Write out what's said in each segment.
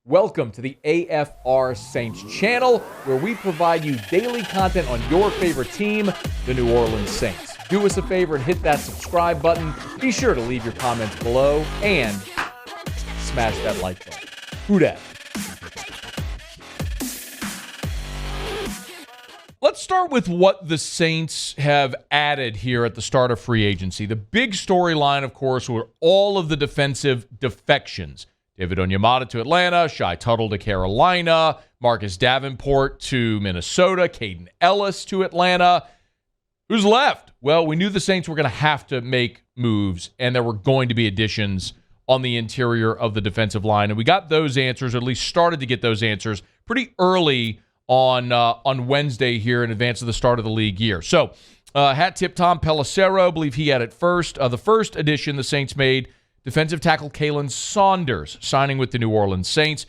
Welcome to the AFR Saints channel, where we provide you daily content on your favorite team, the New Orleans Saints. Do us a favor and hit that subscribe button. Be sure to leave your comments below and smash that like button. Who dat? Let's start with what the Saints have added here at the start of free agency. The big storyline, of course, were all of the defensive defections. David Onyemata to Atlanta, Tuttle to Carolina, Marcus Davenport to Minnesota, Caden Ellis to Atlanta. Who's left? Well, we knew the Saints were going to have to make moves, and there were going to be additions on the interior of the defensive line. And we got those answers, or at least started to get those answers, pretty early on Wednesday here in advance of the start of the league year. So, hat tip Tom Pelissero, I believe he had it first. The first addition the Saints made, defensive tackle Kalyn Saunders, signing with the New Orleans Saints.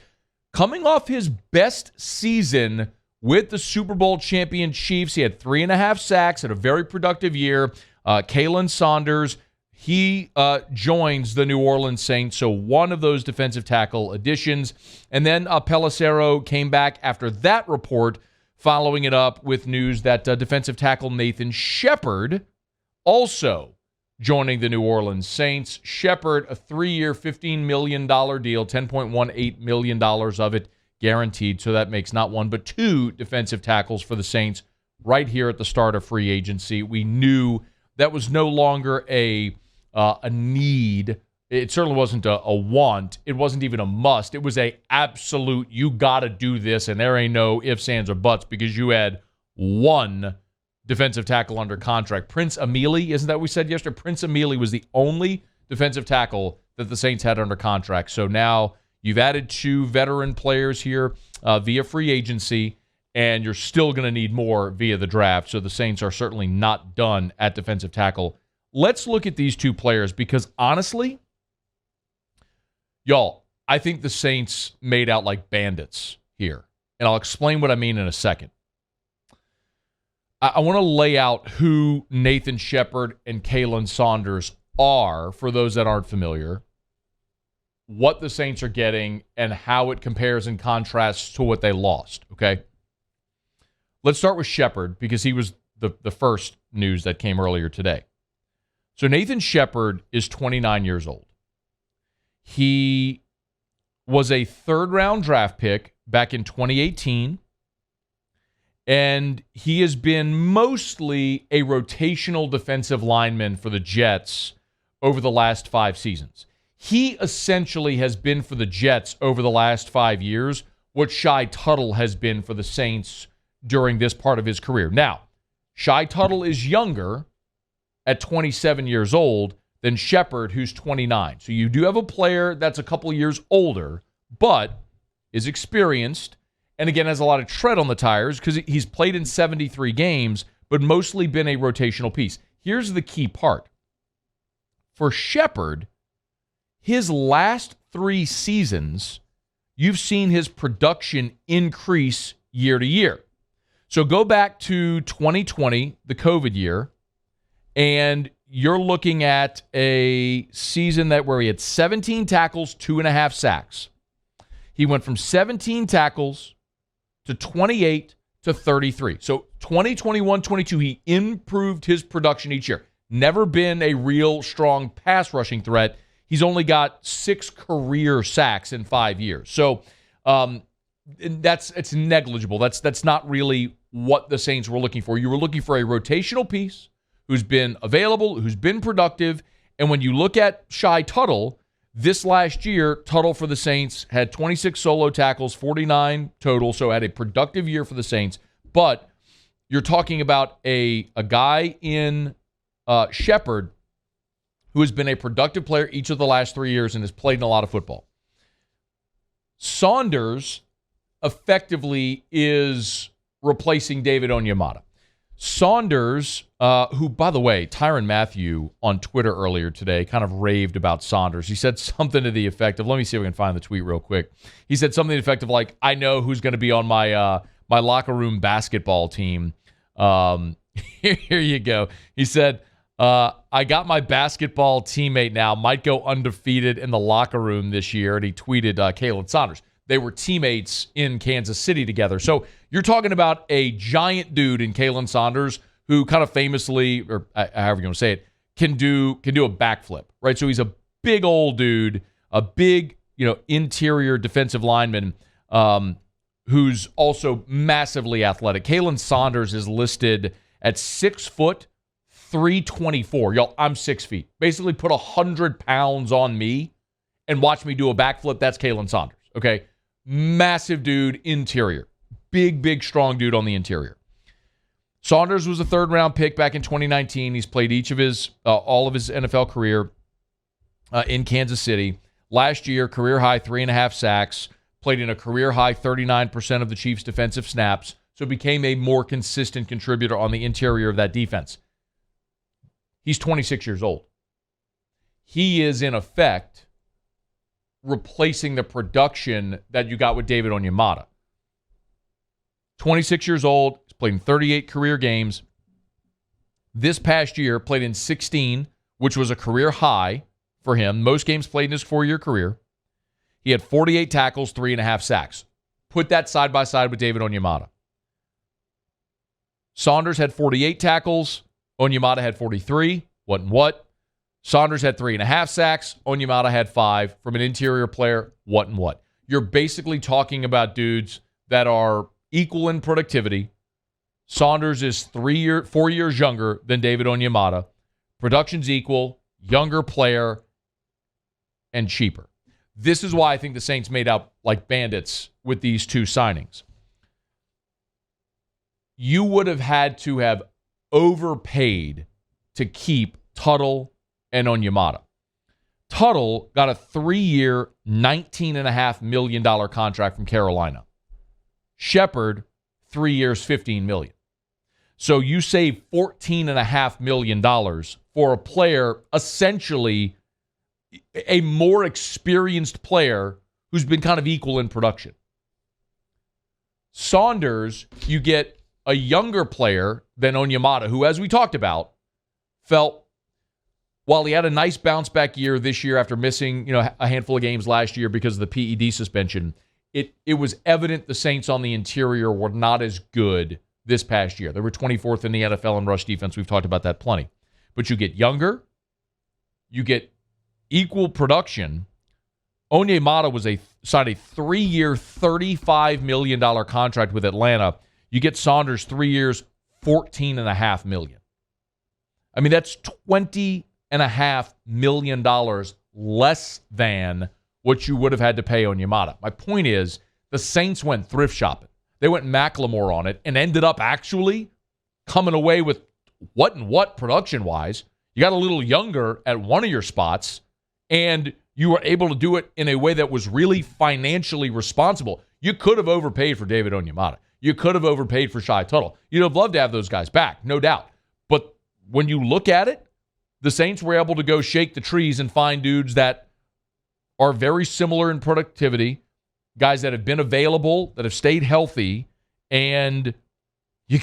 Coming off his best season with the Super Bowl champion Chiefs, he had 3.5 sacks, had a very productive year. Kalyn Saunders, he joins the New Orleans Saints, so one of those defensive tackle additions. And then Pelissero came back after that report, following it up with news that defensive tackle Nathan Shepard also joining the New Orleans Saints. Shepard, a 3-year, $15 million deal, $10.18 million of it guaranteed. So that makes not one, but two defensive tackles for the Saints right here at the start of free agency. We knew that was no longer a need. It certainly wasn't a want. It wasn't even a must. It was a absolute, you got to do this, and there ain't no ifs, ands, or buts, because you had one defensive tackle under contract. Prince Emili, isn't that what we said yesterday? Prince Emili was the only defensive tackle that the Saints had under contract. So now you've added two veteran players here via free agency, and you're still going to need more via the draft. So the Saints are certainly not done at defensive tackle. Let's look at these two players because, honestly, y'all, I think the Saints made out like bandits here. And I'll explain what I mean in a second. I want to lay out who Nathan Shepard and Kalyn Saunders are for those that aren't familiar, what the Saints are getting, and how it compares and contrasts to what they lost, okay? Let's start with Shepard because he was the first news that came earlier today. So Nathan Shepard is 29 years old. He was a third-round draft pick back in 2018. And he has been mostly a rotational defensive lineman for the Jets over the last 5 seasons. He essentially has been for the Jets over the last 5 years what Tuttle has been for the Saints during this part of his career. Now, Tuttle is younger at 27 years old than Shepard, who's 29. So you do have a player that's a couple years older, but is experienced, and again, has a lot of tread on the tires because he's played in 73 games, but mostly been a rotational piece. Here's the key part. For Shepard, his last 3 seasons, you've seen his production increase year to year. So go back to 2020, the COVID year, and you're looking at a season where he had 17 tackles, 2.5 sacks. He went from 17 tackles to 28 to 33. So 2021-22, he improved his production each year. Never been a real strong pass rushing threat. He's only got 6 career sacks in 5 years. So it's negligible. That's not really what the Saints were looking for. You were looking for a rotational piece who's been available, who's been productive. And when you look at Tuttle, this last year, Tuttle for the Saints had 26 solo tackles, 49 total, so had a productive year for the Saints. But you're talking about a guy in Shepard who has been a productive player each of the last 3 years and has played in a lot of football. Saunders effectively is replacing David Onyemata. Saunders, who, by the way, Tyrann Mathieu on Twitter earlier today kind of raved about Saunders. He said something to the effect of, let me see if we can find the tweet real quick. He said something to the effect of, like, I know who's going to be on my my locker room basketball team. Here you go. He said, I got my basketball teammate now, might go undefeated in the locker room this year, and he tweeted Kalyn Saunders. They were teammates in Kansas City together. So you're talking about a giant dude in Kalyn Saunders who kind of famously, or however you want to say it, can do a backflip, right? So he's a big old dude, a big, interior defensive lineman who's also massively athletic. Kalyn Saunders is listed at 6 foot, 324. Y'all, I'm 6 feet. Basically put 100 pounds on me and watch me do a backflip. That's Kalyn Saunders, okay? Massive dude, interior. Big, strong dude on the interior. Saunders was a third-round pick back in 2019. He's played all of his NFL career in Kansas City. Last year, career-high 3.5 sacks, played in a career-high 39% of the Chiefs' defensive snaps, so became a more consistent contributor on the interior of that defense. He's 26 years old. He is, in effect, replacing the production that you got with David Onyemata. 26 years old, he's played in 38 career games. This past year, played in 16, which was a career high for him. Most games played in his 4-year career. He had 48 tackles, 3.5 sacks. Put that side by side with David Onyemata. Saunders had 48 tackles. Onyemata had 43. What? Saunders had 3.5 sacks. Onyemata had 5. From an interior player, what? You're basically talking about dudes that are equal in productivity. Saunders is 4 years younger than David Onyemata. Production's equal, younger player, and cheaper. This is why I think the Saints made out like bandits with these two signings. You would have had to have overpaid to keep Tuttle and Onyemata. Tuttle got a 3-year, $19.5 million contract from Carolina. Shepard, 3 years, $15 million. So you save $14.5 million for a player, essentially a more experienced player who's been kind of equal in production. Saunders, you get a younger player than Onyemata, who, as we talked about, felt, while he had a nice bounce back year this year after missing, a handful of games last year because of the PED suspension, it was evident the Saints on the interior were not as good this past year. They were 24th in the NFL in rush defense. We've talked about that plenty. But you get younger, you get equal production. Onyemata signed a 3-year, $35 million contract with Atlanta. You get Saunders 3 years, $14.5 million. I mean, that's $20.5 million less than what you would have had to pay Onyemata. My point is, the Saints went thrift shopping. They went Macklemore on it and ended up actually coming away with what production-wise. You got a little younger at one of your spots, and you were able to do it in a way that was really financially responsible. You could have overpaid for David Onyemata. You could have overpaid for Shai Tuttle. You'd have loved to have those guys back, no doubt. But when you look at it, the Saints were able to go shake the trees and find dudes that are very similar in productivity, guys that have been available, that have stayed healthy, and you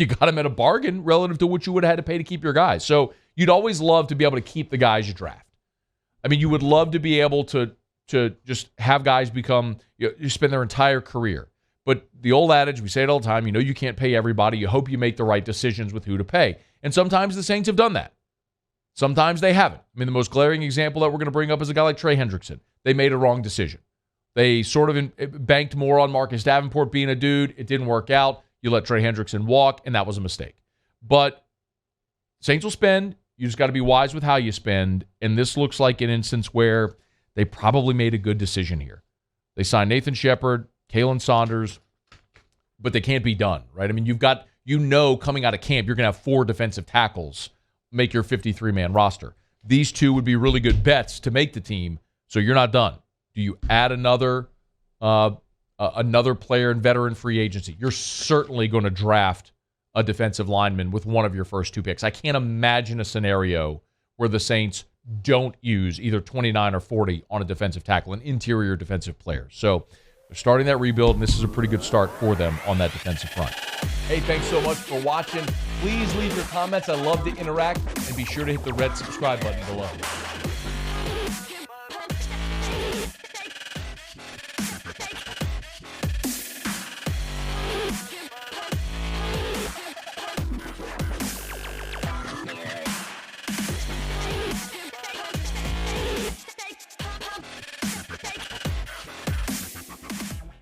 got them at a bargain relative to what you would have had to pay to keep your guys. So you'd always love to be able to keep the guys you draft. I mean, you would love to be able to just have guys become, you spend their entire career. But the old adage, we say it all the time, you can't pay everybody. You hope you make the right decisions with who to pay. And sometimes the Saints have done that. Sometimes they haven't. I mean, the most glaring example that we're going to bring up is a guy like Trey Hendrickson. They made a wrong decision. They sort of banked more on Marcus Davenport being a dude. It didn't work out. You let Trey Hendrickson walk, and that was a mistake. But Saints will spend. You just got to be wise with how you spend. And this looks like an instance where they probably made a good decision here. They signed Nathan Shepard, Kalyn Saunders, but they can't be done, right? I mean, you've got, coming out of camp, you're going to have 4 defensive tackles make your 53-man roster. These 2 would be really good bets to make the team, so you're not done. Do you add another player in veteran free agency? You're certainly going to draft a defensive lineman with one of your first 2 picks. I can't imagine a scenario where the Saints don't use either 29 or 40 on a defensive tackle, an interior defensive player. So they're starting that rebuild, and this is a pretty good start for them on that defensive front. Hey, thanks so much for watching. Please leave your comments. I love to interact, and be sure to hit the red subscribe button below.